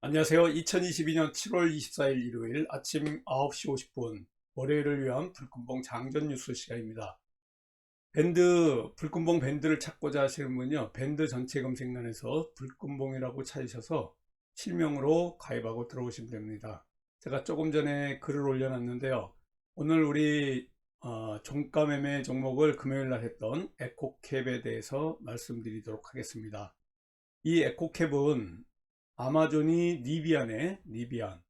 안녕하세요. 2022년 7월 24일 일요일 아침 9시 50분 월요일을 위한 불금봉 장전 뉴스 시간입니다. 불금봉 밴드를 찾고자 하시는 분요, 밴드 전체 검색란에서 불금봉이라고 찾으셔서 실명으로 가입하고 들어오시면 됩니다. 제가 조금 전에 글을 올려놨는데요. 오늘 우리 종가 매매 종목을 금요일 날 했던 에코캡에 대해서 말씀드리도록 하겠습니다. 이 에코캡은 아마존이 리비안,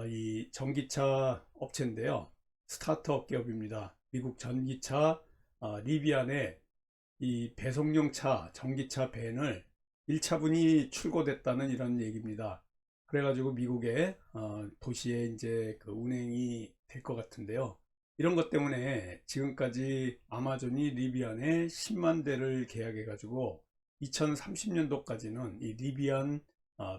이 전기차 업체인데요. 스타트업 기업입니다. 미국 전기차 리비안에 이 배송용 차, 전기차 밴을 1차분이 출고됐다는 이런 얘기입니다. 그래가지고 미국의 도시에 이제 그 운행이 될 것 같은데요. 이런 것 때문에 지금까지 아마존이 리비안에 10만 대를 계약해가지고 2030년도까지는 이 리비안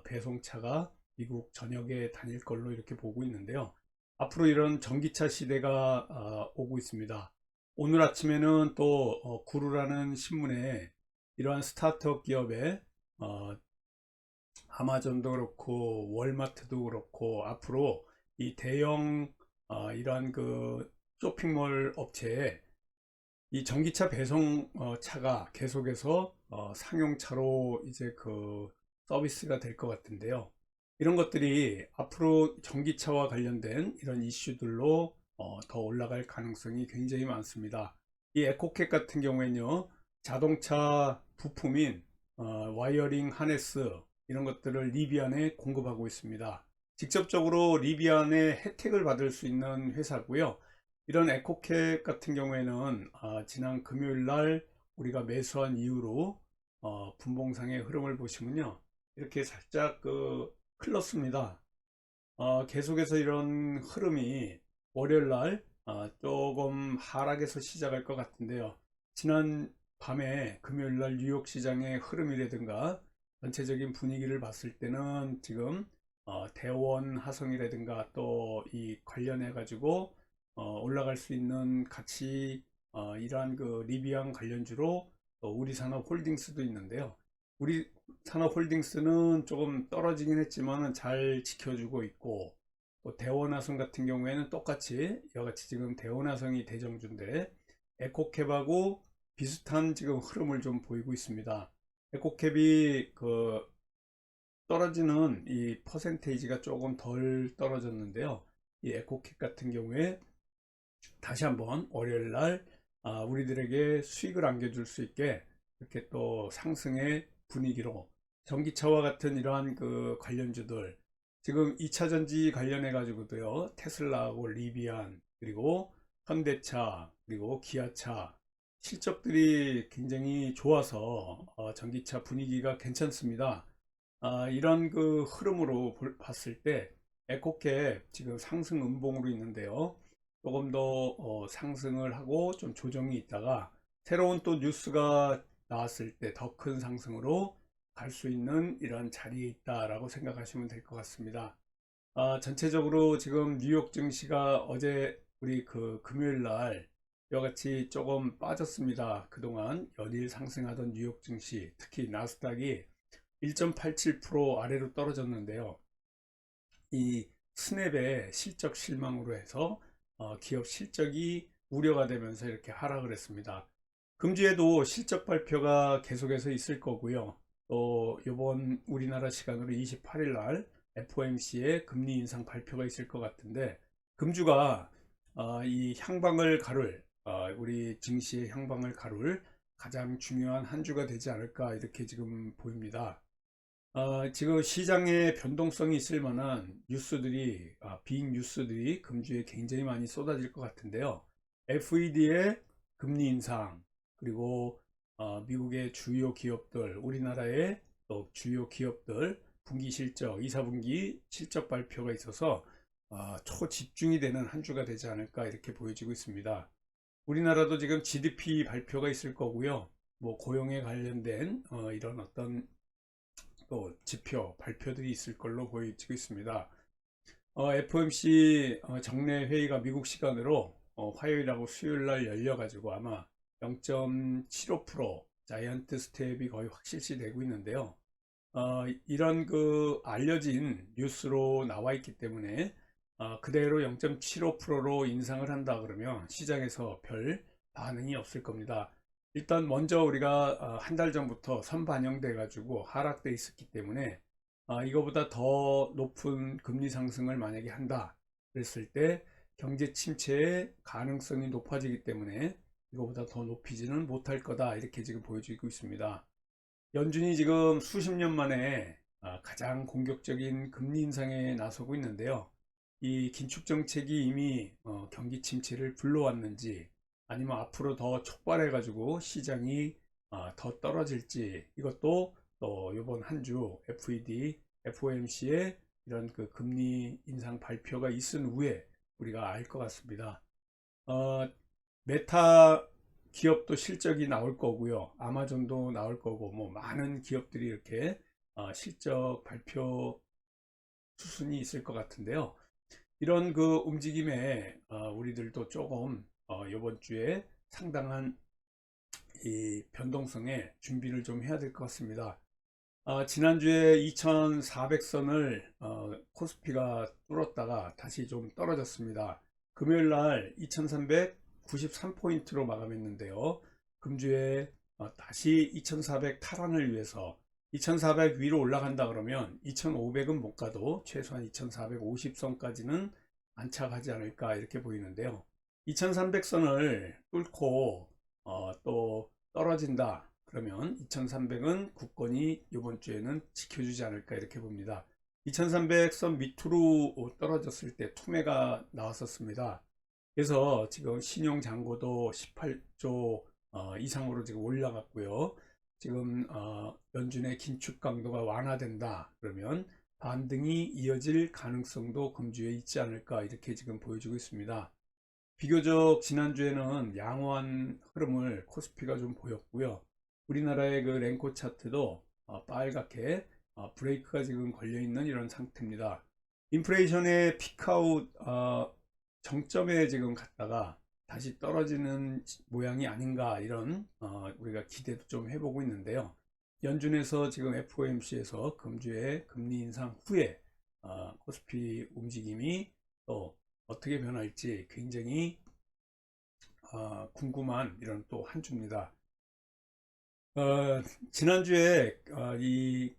배송차가 미국 전역에 다닐 걸로 이렇게 보고 있는데요. 앞으로 이런 전기차 시대가 오고 있습니다. 오늘 아침에는 또 구루라는 신문에 이러한 스타트업 기업의 어, 아마존도 그렇고 월마트도 그렇고 앞으로 이 대형 이러한 그 쇼핑몰 업체에 이 전기차 배송 차가 계속해서 상용차로 이제 그 서비스가 될 것 같은데요. 이런 것들이 앞으로 전기차와 관련된 이런 이슈들로 더 올라갈 가능성이 굉장히 많습니다. 이 에코캣 같은 경우에는요, 자동차 부품인 와이어링 하네스 이런 것들을 리비안에 공급하고 있습니다. 직접적으로 리비안의 혜택을 받을 수 있는 회사고요. 이런 에코캡 같은 경우에는 지난 금요일 날 우리가 매수한 이후로 분봉상의 흐름을 보시면요, 이렇게 살짝 흘렀습니다. 계속해서 이런 흐름이 월요일 날 조금 하락에서 시작할 것 같은데요. 지난 밤에 금요일 날 뉴욕 시장의 흐름이라든가 전체적인 분위기를 봤을 때는 지금 대원 하성이라든가 또 이 관련해 가지고 올라갈 수 있는 같이 이러한 그 리비안 관련주로 우리산업 홀딩스도 있는데요. 우리산업홀딩스는 조금 떨어지긴 했지만 잘 지켜주고 있고, 또 대원화성 같은 경우에는 똑같이 이와 같이 지금 대원화성이 대정주인데 에코캡하고 비슷한 지금 흐름을 좀 보이고 있습니다. 에코캡이 떨어지는 이 퍼센테이지가 조금 덜 떨어졌는데요. 이 에코캡 같은 경우에 다시 한번 월요일 날 우리들에게 수익을 안겨줄 수 있게 이렇게 또 상승의 분위기로 전기차와 같은 이러한 그 관련주들, 지금 2차 전지 관련해 가지고도요, 테슬라하고 리비안 그리고 현대차 그리고 기아차 실적들이 굉장히 좋아서 전기차 분위기가 괜찮습니다. 이런 그 흐름으로 봤을 때 에코캡 지금 상승 음봉으로 있는데요. 조금 더 상승을 하고 좀 조정이 있다가 새로운 또 뉴스가 나왔을 때 더 큰 상승으로 갈 수 있는 이런 자리에 있다라고 생각하시면 될 것 같습니다. 전체적으로 지금 뉴욕 증시가 어제 우리 그 금요일 날 이와 같이 조금 빠졌습니다. 그동안 연일 상승하던 뉴욕 증시, 특히 나스닥이 1.87% 아래로 떨어졌는데요. 이 스냅의 실적 실망으로 해서 기업 실적이 우려가 되면서 이렇게 하락을 했습니다. 금주에도 실적 발표가 계속해서 있을 거고요. 또 이번 우리나라 시간으로 28일 날 FOMC의 금리 인상 발표가 있을 것 같은데, 금주가 이 향방을 가를 우리 증시의 향방을 가를 가장 중요한 한 주가 되지 않을까 이렇게 지금 보입니다. 지금 시장에 변동성이 있을 만한 뉴스들이, 빅 뉴스들이 금주에 굉장히 많이 쏟아질 것 같은데요. FED의 금리 인상, 그리고 미국의 주요 기업들, 우리나라의 또 주요 기업들 분기 실적, 2, 4분기 실적 발표가 있어서 초집중이 되는 한 주가 되지 않을까 이렇게 보여지고 있습니다. 우리나라도 지금 GDP 발표가 있을 거고요. 뭐 고용에 관련된 이런 어떤 또 지표, 발표들이 있을 걸로 보이고 있습니다. FOMC 정례 회의가 미국 시간으로 화요일하고 수요일 날 열려가지고 아마 0.75% 자이언트 스텝이 거의 확실시 되고 있는데요. 이런 그 알려진 뉴스로 나와 있기 때문에 그대로 0.75%로 인상을 한다 그러면 시장에서 별 반응이 없을 겁니다. 일단 먼저 우리가 한 달 전부터 선반영돼 가지고 하락돼 있었기 때문에 이거보다 더 높은 금리 상승을 만약에 한다 그랬을 때 경제 침체의 가능성이 높아지기 때문에 이거보다 더 높이지는 못할 거다 이렇게 지금 보여지고 있습니다. 연준이 지금 수십 년 만에 가장 공격적인 금리 인상에 나서고 있는데요. 이 긴축 정책이 이미 경기 침체를 불러왔는지 아니면 앞으로 더 촉발해 가지고 시장이 더 떨어질지 이것도 또 이번 한 주 FED, FOMC의 이런 그 금리 인상 발표가 있은 후에 우리가 알 것 같습니다. 어, 메타 기업도 실적이 나올 거고요. 아마존도 나올 거고, 뭐 많은 기업들이 이렇게 실적 발표 수순이 있을 것 같은데요. 이런 그 움직임에 우리들도 조금 이번 주에 상당한 이 변동성에 준비를 좀 해야 될 것 같습니다. 지난주에 2400선을 코스피가 뚫었다가 다시 좀 떨어졌습니다. 금요일 날 2393포인트로 마감했는데요. 금주에 다시 2400 탈환을 위해서 2400 위로 올라간다 그러면 2500은 못 가도 최소한 2450선까지는 안착하지 않을까 이렇게 보이는데요. 2300선을 뚫고 또 떨어진다 그러면 2300은 굳건히 이번 주에는 지켜주지 않을까 이렇게 봅니다. 2300선 밑으로 떨어졌을 때 투매가 나왔었습니다. 그래서 지금 신용 잔고도 18조 이상으로 지금 올라갔고요. 지금 연준의 긴축 강도가 완화된다 그러면 반등이 이어질 가능성도 금주에 있지 않을까 이렇게 지금 보여지고 있습니다. 비교적 지난주에는 양호한 흐름을 코스피가 좀 보였고요. 우리나라의 그 랭코 차트도 빨갛게 브레이크가 지금 걸려 있는 이런 상태입니다. 인플레이션의 피크아웃 정점에 지금 갔다가 다시 떨어지는 모양이 아닌가 이런 우리가 기대도 좀 해보고 있는데요. 연준에서 지금 FOMC에서 금주에 금리 인상 후에 코스피 움직임이 또 어떻게 변할지 굉장히 궁금한 이런 또 한 주입니다. 지난주에 이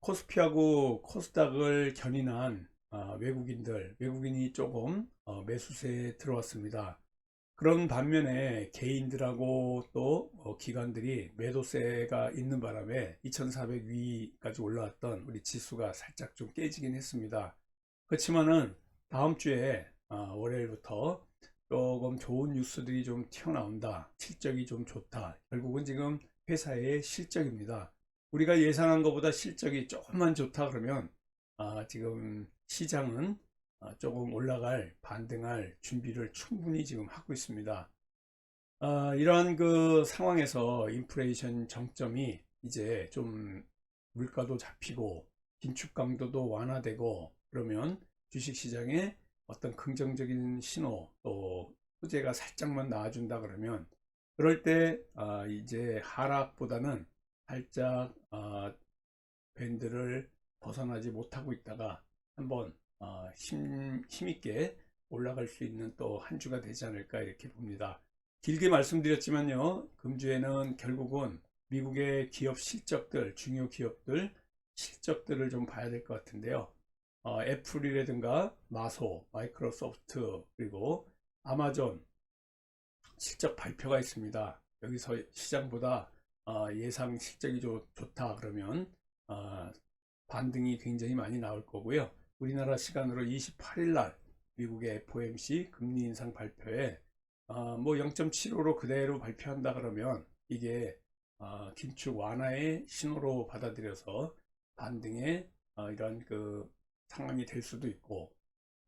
코스피하고 코스닥을 견인한 외국인이 조금 매수세에 들어왔습니다. 그런 반면에 개인들하고 또 기관들이 매도세가 있는 바람에 2400 위까지 올라왔던 우리 지수가 살짝 좀 깨지긴 했습니다. 그렇지만은 다음 주에 월요일부터 조금 좋은 뉴스들이 좀 튀어나온다. 실적이 좀 좋다. 결국은 지금 회사의 실적입니다. 우리가 예상한 것보다 실적이 조금만 좋다 그러면 지금 시장은 조금 올라갈 반등할 준비를 충분히 지금 하고 있습니다. 이러한 그 상황에서 인플레이션 정점이 이제 좀 물가도 잡히고 긴축 강도도 완화되고 그러면 주식시장에 어떤 긍정적인 신호 또 호재가 살짝만 나와준다 그러면 그럴 때 이제 하락보다는 살짝 밴드를 벗어나지 못하고 있다가 한번 힘있게 올라갈 수 있는 또 한 주가 되지 않을까 이렇게 봅니다. 길게 말씀드렸지만요. 금주에는 결국은 미국의 기업 실적들, 중요 기업들 실적들을 좀 봐야 될 것 같은데요. 애플이라든가 마소, 마이크로소프트 그리고 아마존 실적 발표가 있습니다. 여기서 시장보다 예상 실적이 좋다 그러면 반등이 굉장히 많이 나올 거고요. 우리나라 시간으로 28일 날 미국의 FOMC 금리 인상 발표에 뭐 0.75로 그대로 발표한다 그러면 이게 긴축 완화의 신호로 받아들여서 반등의 이런 그 상황이 될 수도 있고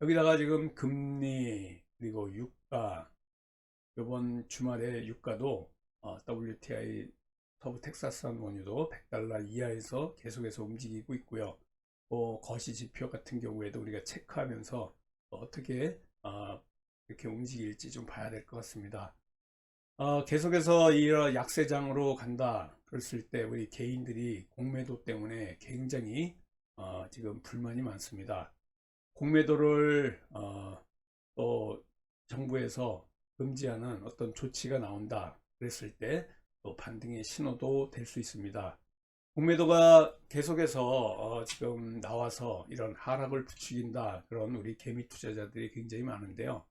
여기다가 지금 금리 그리고 유가 이번 주말에 유가도 WTI 서부 텍사스산 원유도 100달러 이하에서 계속해서 움직이고 있고요. 거시 지표 같은 경우에도 우리가 체크하면서 어떻게 이렇게 움직일지 좀 봐야 될 것 같습니다. 계속해서 이 약세장으로 간다 그랬을 때 우리 개인들이 공매도 때문에 굉장히 지금 불만이 많습니다. 공매도를 또 정부에서 금지하는 어떤 조치가 나온다 그랬을 때 또 반등의 신호도 될 수 있습니다. 공매도가 계속해서 지금 나와서 이런 하락을 부추긴다, 그런 우리 개미 투자자들이 굉장히 많은데요.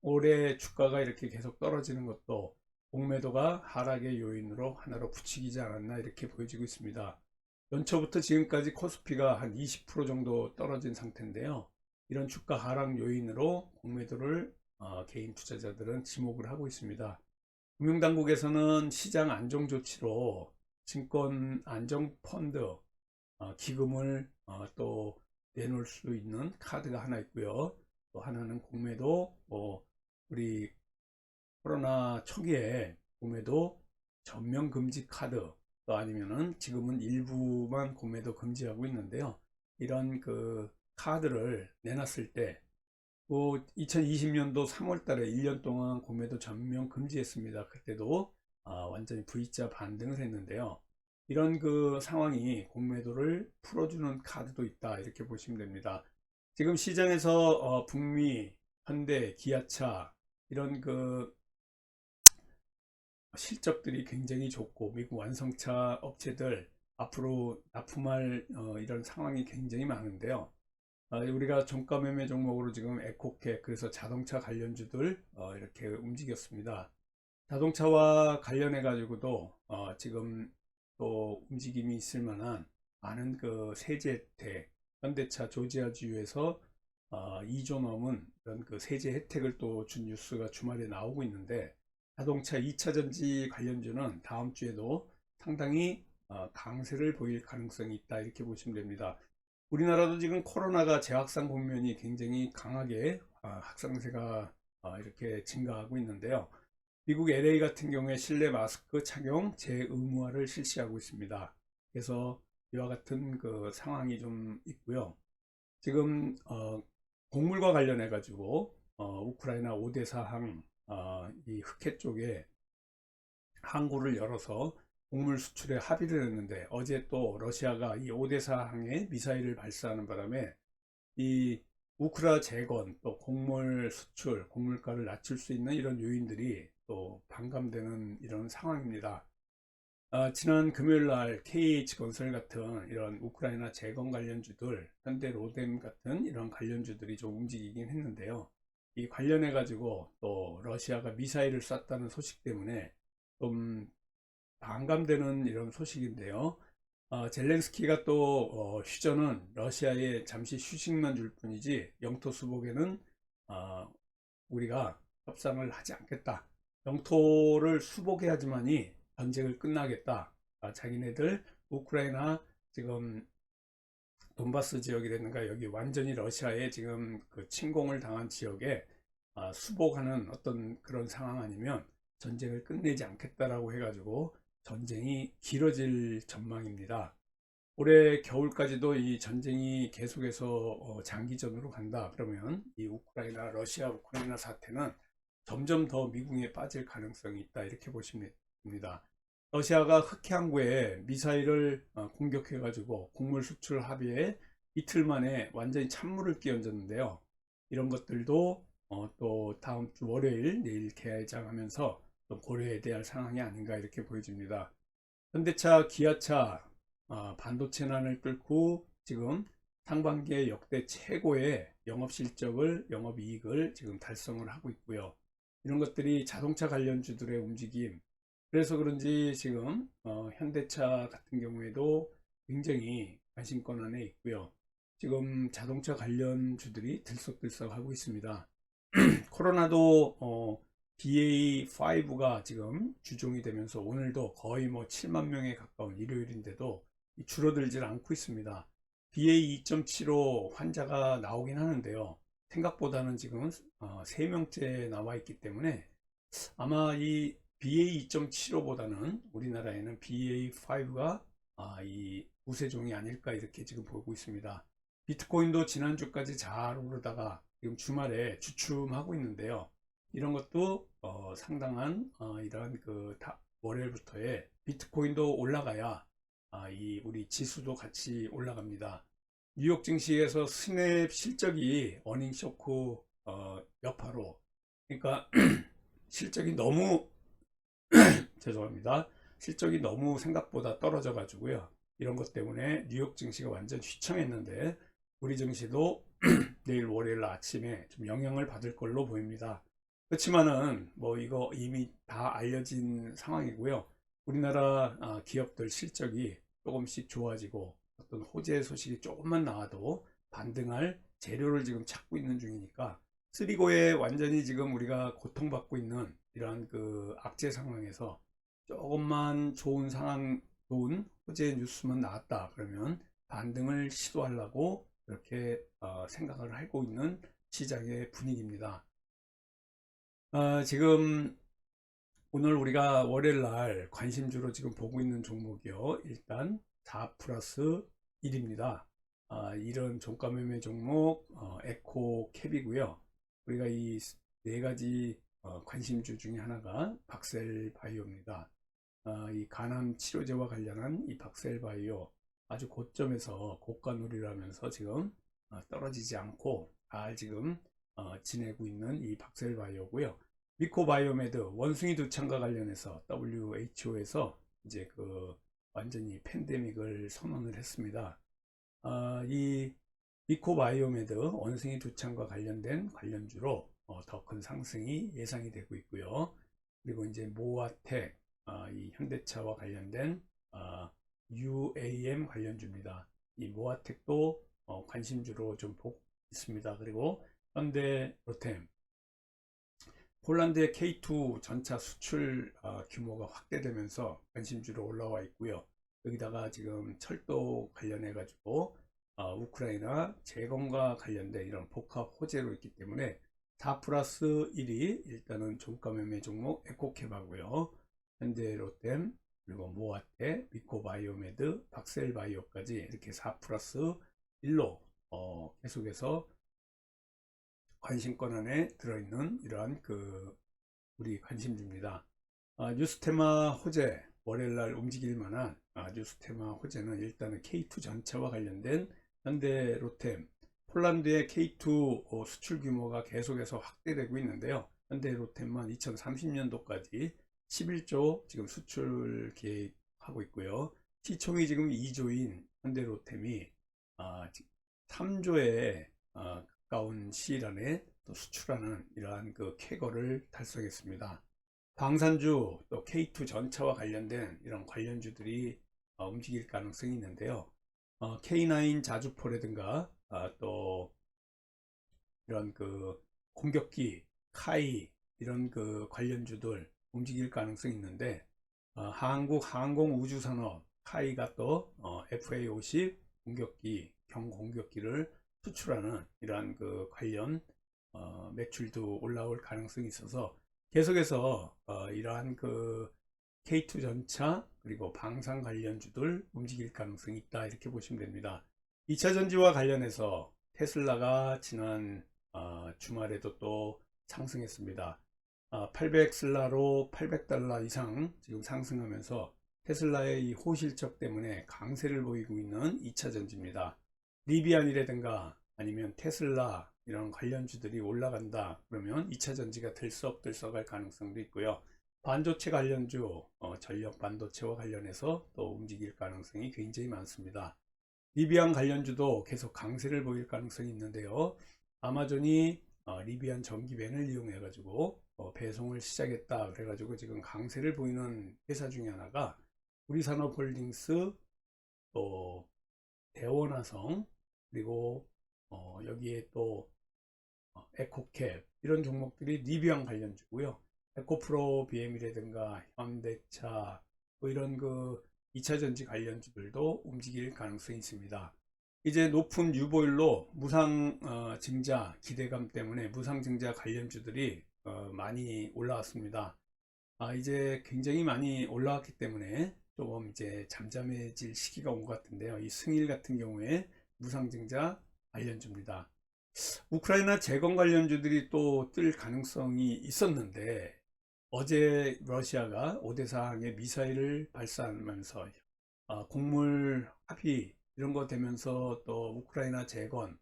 올해 주가가 이렇게 계속 떨어지는 것도 공매도가 하락의 요인으로 하나로 부추기지 않았나 이렇게 보여지고 있습니다. 연초부터 지금까지 코스피가 한 20% 정도 떨어진 상태인데요. 이런 주가 하락 요인으로 공매도를 개인 투자자들은 지목을 하고 있습니다. 금융당국에서는 시장 안정 조치로 증권 안정 펀드 기금을 또 내놓을 수 있는 카드가 하나 있고요. 또 하나는 공매도, 우리 코로나 초기에 공매도 전면 금지 카드, 또 아니면은 지금은 일부만 공매도 금지하고 있는데요. 이런 그 카드를 내놨을 때 2020년도 3월 달에 1년 동안 공매도 전면 금지했습니다. 그때도 완전히 V자 반등을 했는데요. 이런 그 상황이 공매도를 풀어주는 카드도 있다 이렇게 보시면 됩니다. 지금 시장에서 북미, 현대, 기아차 이런 그 실적들이 굉장히 좋고 미국 완성차 업체들 앞으로 납품할 이런 상황이 굉장히 많은데요. 우리가 종가 매매 종목으로 지금 에코캡, 그래서 자동차 관련주들 이렇게 움직였습니다. 자동차와 관련해 가지고도 지금 또 움직임이 있을 만한 많은 그 세제 혜택, 현대차 조지아주에서 2조 넘은 이런 그 세제 혜택을 또 준 뉴스가 주말에 나오고 있는데, 자동차 2차 전지 관련주는 다음 주에도 상당히 강세를 보일 가능성이 있다 이렇게 보시면 됩니다. 우리나라도 지금 코로나가 재확산 국면이 굉장히 강하게 확산세가 이렇게 증가하고 있는데요. 미국 LA 같은 경우에 실내 마스크 착용 재의무화를 실시하고 있습니다. 그래서 이와 같은 그 상황이 좀 있고요. 지금 곡물과 관련해 가지고 우크라이나 오데사 항 이 흑해 쪽에 항구를 열어서 곡물 수출에 합의를 했는데, 어제 또 러시아가 이 오데사 항에 미사일을 발사하는 바람에 이 우크라 재건, 또 곡물 수출, 곡물가를 낮출 수 있는 이런 요인들이 또 반감되는 이런 상황입니다. 지난 금요일 날 KH건설 같은 이런 우크라이나 재건 관련주들, 현대 로뎀 같은 이런 관련주들이 좀 움직이긴 했는데요. 이 관련해 가지고 또 러시아가 미사일을 쐈다는 소식 때문에 좀 반감되는 이런 소식인데요. 젤렌스키가 또 휴전은 러시아에 잠시 휴식만 줄 뿐이지 영토 수복에는 우리가 협상을 하지 않겠다. 영토를 수복해야지만이 전쟁을 끝나겠다. 자기네들 우크라이나 지금 돈바스 지역이라든가 여기 완전히 러시아에 지금 그 침공을 당한 지역에 수복하는 어떤 그런 상황 아니면 전쟁을 끝내지 않겠다라고 해가지고 전쟁이 길어질 전망입니다. 올해 겨울까지도 이 전쟁이 계속해서 장기전으로 간다 그러면 이 우크라이나, 러시아 우크라이나 사태는 점점 더 미궁에 빠질 가능성이 있다 이렇게 보시면 됩니다. 러시아가 흑해 항구에 미사일을 공격해 가지고 곡물 수출 합의에 이틀 만에 완전히 찬물을 끼얹었는데요. 이런 것들도 또 다음 주 월요일 내일 개장하면서 또 고려해야 될 상황이 아닌가 이렇게 보여집니다. 현대차, 기아차 반도체난을 뚫고 지금 상반기에 역대 최고의 영업실적을, 영업이익을 지금 달성을 하고 있고요. 이런 것들이 자동차 관련주들의 움직임, 그래서 그런지 지금 현대차 같은 경우에도 굉장히 관심권 안에 있고요. 지금 자동차 관련주들이 들썩들썩 하고 있습니다. 코로나도 BA5가 지금 주종이 되면서 오늘도 거의 뭐 7만 명에 가까운 일요일인데도 줄어들질 않고 있습니다. BA2.75 환자가 나오긴 하는데요. 생각보다는 지금 3명째 나와 있기 때문에 아마 이 BA2.75보다는 우리나라에는 BA5가 이 우세종이 아닐까 이렇게 지금 보고 있습니다. 비트코인도 지난주까지 잘 오르다가 지금 주말에 주춤하고 있는데요. 이런 것도 상당한 이러한 그 월요일부터에 비트코인도 올라가야 이 우리 지수도 같이 올라갑니다. 뉴욕 증시에서 스냅 실적이 어닝 쇼크 여파로, 그러니까 실적이 너무 죄송합니다. 실적이 너무 생각보다 떨어져 가지고요. 이런 것 때문에 뉴욕 증시가 완전 휘청했는데 우리 증시도 내일 월요일 아침에 좀 영향을 받을 걸로 보입니다. 그렇지만은 뭐 이거 이미 다 알려진 상황이고요. 우리나라 기업들 실적이 조금씩 좋아지고 어떤 호재 소식이 조금만 나와도 반등할 재료를 지금 찾고 있는 중이니까, 쓰리고에 완전히 지금 우리가 고통받고 있는 이러한 그 악재 상황에서 조금만 좋은 상황, 좋은 호재 뉴스만 나왔다 그러면 반등을 시도하려고 이렇게 생각을 하고 있는 시장의 분위기입니다. 지금 오늘 우리가 월요일 날 관심주로 지금 보고 있는 종목이요. 일단 4 플러스 1입니다. 이런 종가 매매 종목 에코 캡이고요. 우리가 이 네 가지 관심주 중에 하나가 박셀 바이오입니다. 이 간암 치료제와 관련한 이 박셀 바이오 아주 고점에서 고가놀이를 하면서 지금 떨어지지 않고 잘 지금 지내고 있는 이 박셀 바이오고요. 미코바이오메드 원숭이 두창과 관련해서 WHO에서 이제 그 완전히 팬데믹을 선언을 했습니다. 이 미코바이오메드 원숭이 두창과 관련된 관련주로 더 큰 상승이 예상이 되고 있고요. 그리고 이제 모아텍 이 현대차와 관련된 UAM 관련주입니다. 이 모아텍도 관심주로 좀 보고 있습니다. 그리고 현대로템, 폴란드의 K2 전차 수출 규모가 확대되면서 관심주로 올라와 있고요. 여기다가 지금 철도 관련해 가지고 우크라이나 재건과 관련된 이런 복합 호재로 있기 때문에 4 플러스 1이 일단은 종가 매매 종목 에코캡하고요. 현대로템, 그리고 모아텍, 미코바이오메드, 박셀바이오까지 이렇게 4 플러스 1로 계속해서 관심권 안에 들어있는 이러한 그 우리 관심주입니다. 뉴스테마 호재, 월요일날 움직일 만한 뉴스테마 호재는 일단은 K2 전차와 관련된 현대로템, 폴란드의 K2 수출 규모가 계속해서 확대되고 있는데요. 현대로템만 2030년도까지 11조 지금 수출 계획하고 있고요. 시총이 지금 2조인 현대로템이 3조에 가까운 시일 안에 또 수출하는 이러한 그 쾌거를 달성했습니다. 방산주 또 K2 전차와 관련된 이런 관련주들이 움직일 가능성이 있는데요. K9 자주포라든가 또 이런 그 공격기 카이 이런 그 관련주들 움직일 가능성이 있는데, 한국 항공우주산업 카이가 또 FA50 공격기 경공격기를 수출하는 이러한 그 관련 매출도 올라올 가능성이 있어서 계속해서 이러한 그 K2 전차 그리고 방산 관련주들 움직일 가능성이 있다 이렇게 보시면 됩니다. 2차 전지와 관련해서 테슬라가 지난 주말에도 또 상승했습니다. 800슬라로 $800 이상 지금 상승하면서 테슬라의 이 호실적 때문에 강세를 보이고 있는 2차 전지입니다. 리비안이라든가 아니면 테슬라 이런 관련주들이 올라간다 그러면 2차 전지가 들썩들썩할 가능성도 있고요. 반도체 관련주 전력 반도체와 관련해서 또 움직일 가능성이 굉장히 많습니다. 리비안 관련주도 계속 강세를 보일 가능성이 있는데요. 아마존이 리비안 전기벤을 이용해 가지고 배송을 시작했다 그래 가지고 지금 강세를 보이는 회사 중에 하나가 우리산업홀딩스, 또 대원화성, 그리고 여기에 또 에코캡 이런 종목들이 리비안 관련주고요. 에코프로 BM이라든가 현대차 뭐 이런 그 2차 전지 관련주들도 움직일 가능성이 있습니다. 이제 높은 유보율로 무상 증자 기대감 때문에 무상 증자 관련주들이 많이 올라왔습니다. 이제 굉장히 많이 올라왔기 때문에 조금 이제 잠잠해질 시기가 온 것 같은데요. 이 승일 같은 경우에 무상 증자 관련주입니다. 우크라이나 재건 관련주들이 또 뜰 가능성이 있었는데 어제 러시아가 오데사항에 미사일을 발사하면서 곡물 합의 이런 거 되면서 또 우크라이나 재건,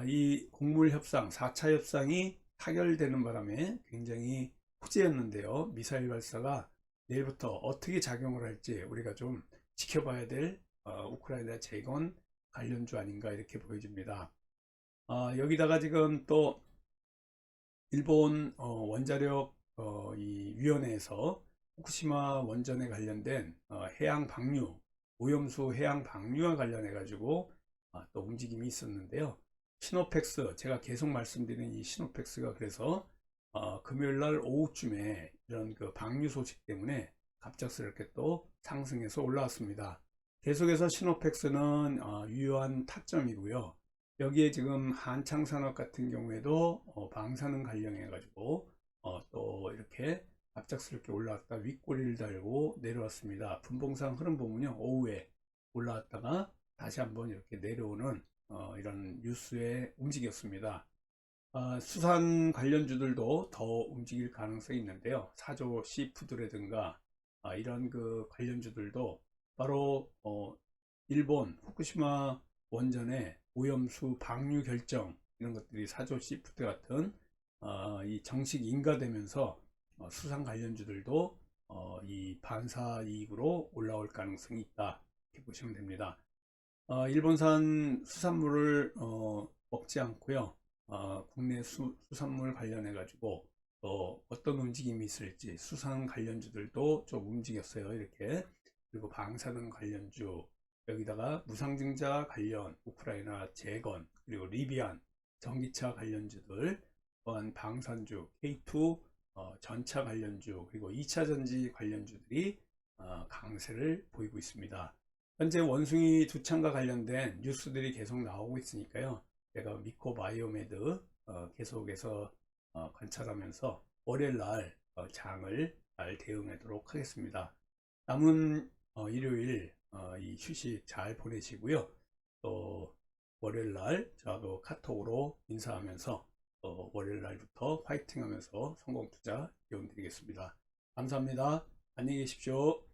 이 곡물 협상, 4차 협상이 타결되는 바람에 굉장히 호재였는데요. 미사일 발사가 내일부터 어떻게 작용을 할지 우리가 좀 지켜봐야 될 우크라이나 재건 관련주 아닌가 이렇게 보여집니다. 여기다가 지금 또 일본 원자력 이 위원회에서 후쿠시마 원전에 관련된 해양 방류, 오염수 해양 방류와 관련해 가지고 또 움직임이 있었는데요. 시노펙스, 제가 계속 말씀드리는 이 시노펙스가 그래서 금요일 날 오후쯤에 이런 그 방류 소식 때문에 갑작스럽게 또 상승해서 올라왔습니다. 계속해서 시노펙스는 유효한 타점이고요. 여기에 지금 한창산업 같은 경우에도 방사능 관련해 가지고 또 이렇게 갑작스럽게 올라왔다 윗꼬리를 달고 내려왔습니다. 분봉상 흐름 보면요, 오후에 올라왔다가 다시 한번 이렇게 내려오는 이런 뉴스의 움직였습니다. 수산 관련주들도 더 움직일 가능성이 있는데요. 사조 시푸드라든가 이런 그 관련주들도 바로 일본 후쿠시마 원전의 오염수 방류 결정 이런 것들이 사조 시푸드 같은 이 정식 인가되면서 수산 관련주들도 이 반사 이익으로 올라올 가능성이 있다 이렇게 보시면 됩니다. 일본산 수산물을 먹지 않고요. 국내 수산물 관련해 가지고 또 어떤 움직임이 있을지 수산 관련주들도 좀 움직였어요. 이렇게. 그리고 방사능 관련주, 여기다가 무상증자 관련, 우크라이나 재건, 그리고 리비안 전기차 관련주들, 또한 방산주, K2 전차 관련주, 그리고 2차 전지 관련주들이 강세를 보이고 있습니다. 현재 원숭이 두창과 관련된 뉴스들이 계속 나오고 있으니까요. 제가 미코바이오메드 계속해서 관찰하면서 월요일 날 장을 잘 대응하도록 하겠습니다. 남은 일요일 이 휴식 잘 보내시고요. 또 월요일 날 저하고 카톡으로 인사하면서 월요일 날부터 화이팅 하면서 성공 투자 기원 드리겠습니다. 감사합니다. 안녕히 계십시오.